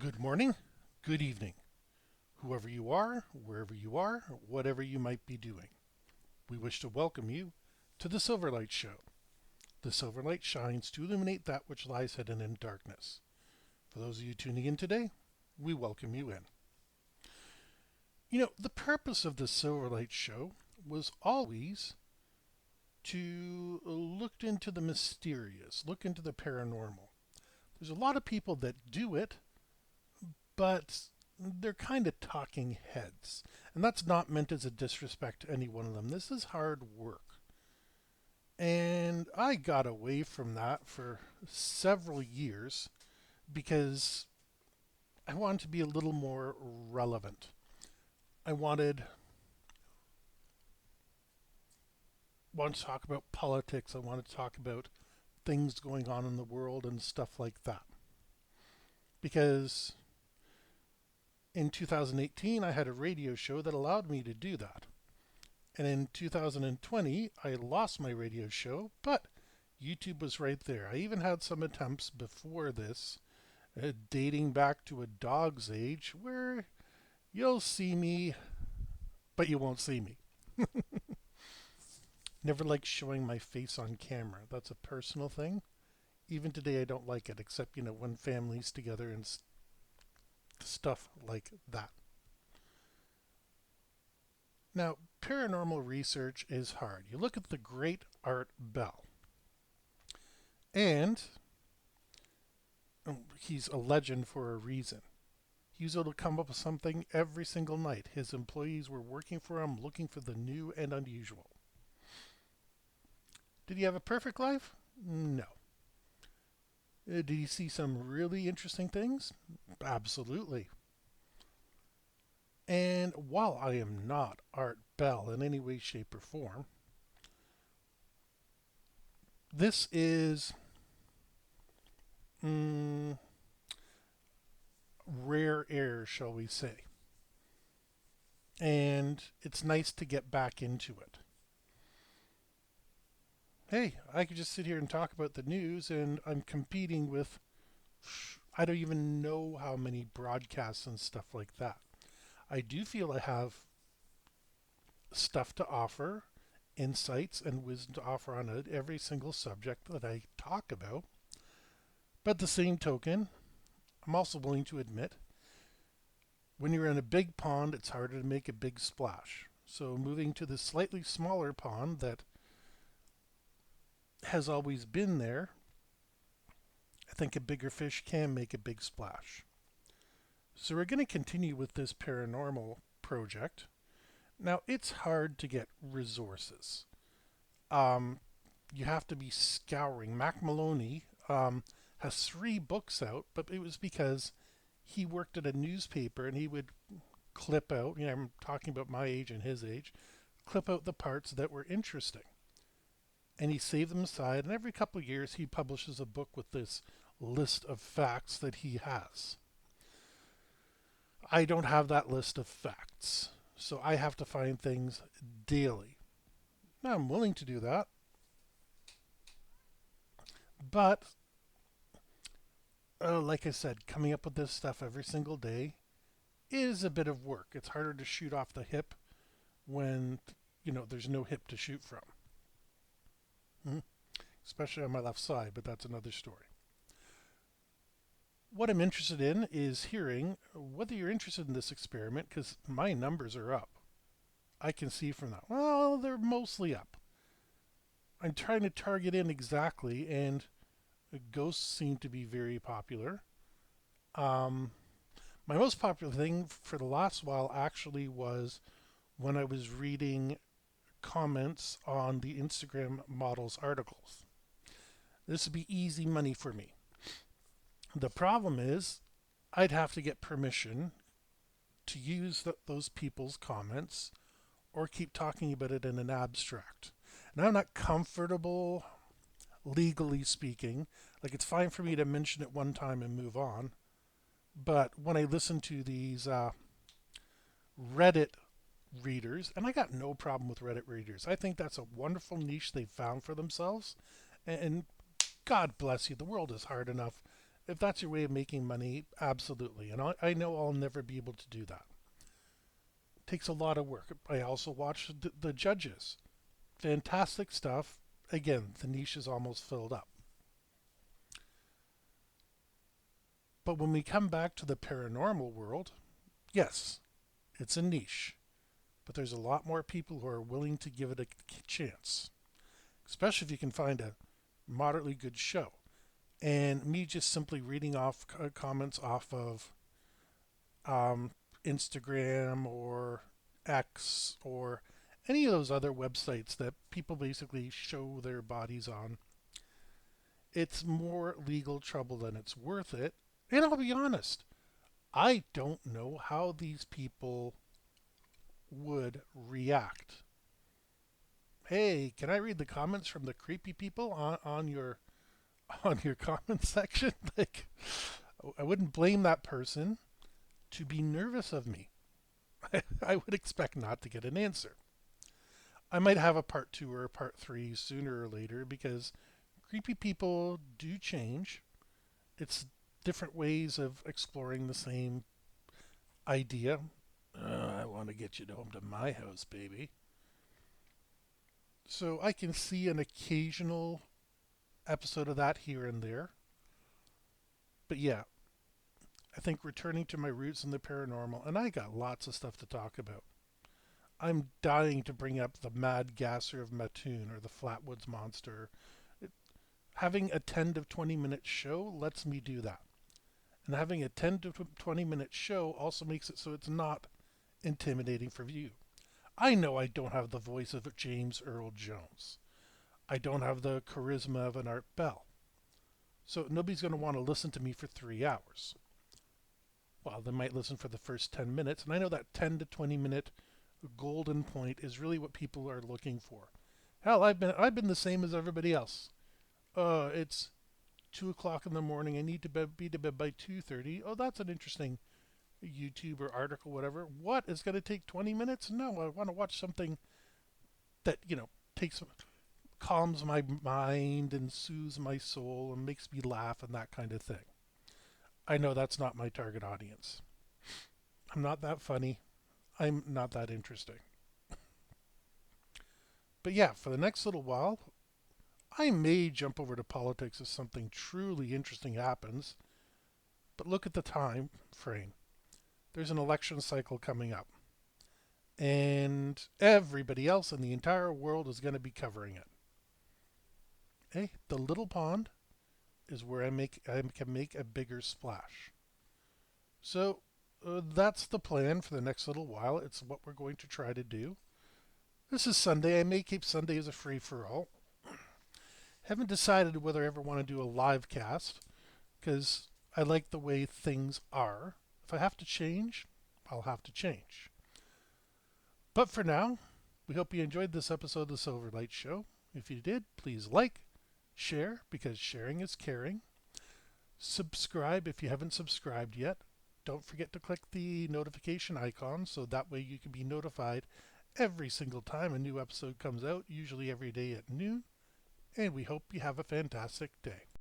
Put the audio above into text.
Good morning, good evening, whoever you are, wherever you are, whatever you might be doing. We wish to welcome you to the Silverlight Show. The Silverlight shines to illuminate that which lies hidden in darkness. For those of you tuning in today, we welcome you in. The purpose of the Silverlight Show was always to look into the mysterious, look into the paranormal. There's a lot of people that do it, but they're kind of talking heads. And that's not meant as a disrespect to any one of them. This is hard work. And I got away from that for several years because I wanted to be a little more relevant. I wanted to talk about politics. I wanted to talk about things going on in the world and stuff like that. Because in 2018, I had a radio show that allowed me to do that. And in 2020, I lost my radio show, but YouTube was right there. I even had some attempts before this, dating back to a dog's age, where you'll see me, but you won't see me. Never liked showing my face on camera. That's a personal thing. Even today, I don't like it, except, when family's together and stuff like that. Now, paranormal research is hard. You look at the great Art Bell, and he's a legend for a reason. He was able to come up with something every single night. His employees were working for him, looking for the new and unusual. Did he have a perfect life? No. Did he see some really interesting things? Absolutely. And while I am not Art Bell in any way, shape, or form, this is rare air, shall we say. And it's nice to get back into it. Hey, I could just sit here and talk about the news, and I'm competing with, I don't even know how many broadcasts and stuff like that. I do feel I have stuff to offer, insights and wisdom to offer on every single subject that I talk about. But the same token, I'm also willing to admit when you're in a big pond, it's harder to make a big splash. So moving to the slightly smaller pond that has always been there, I think a bigger fish can make a big splash. So we're going to continue with this paranormal project. Now, it's hard to get resources. You have to be scouring. Mac Maloney has 3 books out, but it was because he worked at a newspaper and he would clip out, I'm talking about my age and his age, clip out the parts that were interesting. And he saved them aside, and every couple of years he publishes a book with this list of facts that he has. I don't have that list of facts, so I have to find things daily. Now, I'm willing to do that, but like I said, coming up with this stuff every single day is a bit of work. It's harder to shoot off the hip when, there's no hip to shoot from. Especially on my left side, but that's another story. What I'm interested in is hearing whether you're interested in this experiment, because my numbers are up. I can see from that. Well, they're mostly up. I'm trying to target in exactly, and ghosts seem to be very popular. My most popular thing for the last while actually was when I was reading comments on the Instagram models' articles. This would be easy money for me. The problem is I'd have to get permission to use those people's comments or keep talking about it in an abstract. And I'm not comfortable, legally speaking. Like, it's fine for me to mention it one time and move on. But when I listen to these Reddit readers, and I got no problem with Reddit readers. I think that's a wonderful niche they've found for themselves. And God bless you, the world is hard enough. If that's your way of making money, absolutely. And I know I'll never be able to do that. It takes a lot of work. I also watch the judges. Fantastic stuff. Again, the niche is almost filled up. But when we come back to the paranormal world, yes, it's a niche. But there's a lot more people who are willing to give it a chance, especially if you can find a moderately good show. And me just simply reading off comments off of um, Instagram or X or any of those other websites that people basically show their bodies on, it's more legal trouble than it's worth it. And I'll be honest, I don't know how these people would react. Hey, can I read the comments from the creepy people on your on your comment section? Like, I wouldn't blame that person to be nervous of me. I would expect not to get an answer. I might have a part two or a part three sooner or later because creepy people do change. It's different ways of exploring the same idea. I want to get you home to my house, baby. So I can see an occasional episode of that here and there. But yeah, I think returning to my roots in the paranormal, and I got lots of stuff to talk about. I'm dying to bring up the Mad Gasser of Mattoon or the Flatwoods Monster. Having a 10 to 20 minute show lets me do that. And having a 10 to 20 minute show also makes it so it's not intimidating for you. I know I don't have the voice of James Earl Jones. I don't have the charisma of an Art Bell. So nobody's going to want to listen to me for 3 hours. Well, they might listen for the first 10 minutes, and I know that 10 to 20 minute golden point is really what people are looking for. Hell, I've been the same as everybody else. It's 2 o'clock in the morning. I need to be to bed by 2:30. Oh, that's an interesting YouTube or article, whatever. What is going to take 20 minutes? No, I want to watch something that takes calms my mind and soothes my soul and makes me laugh and that kind of thing. I know that's not my target audience. I'm not that funny. I'm not that interesting. But yeah, for the next little while, I may jump over to politics if something truly interesting happens. But look at the time frame. There's an election cycle coming up. And everybody else in the entire world is going to be covering it. Hey, the little pond is where I can make a bigger splash. So that's the plan for the next little while. It's what we're going to try to do. This is Sunday. I may keep Sunday as a free for all. Haven't decided whether I ever want to do a live cast because I like the way things are. If I have to change, I'll have to change. But for now, we hope you enjoyed this episode of the Silverlight Show. If you did, please like, share, because sharing is caring. Subscribe if you haven't subscribed yet. Don't forget to click the notification icon so that way you can be notified every single time a new episode comes out, usually every day at noon. And we hope you have a fantastic day.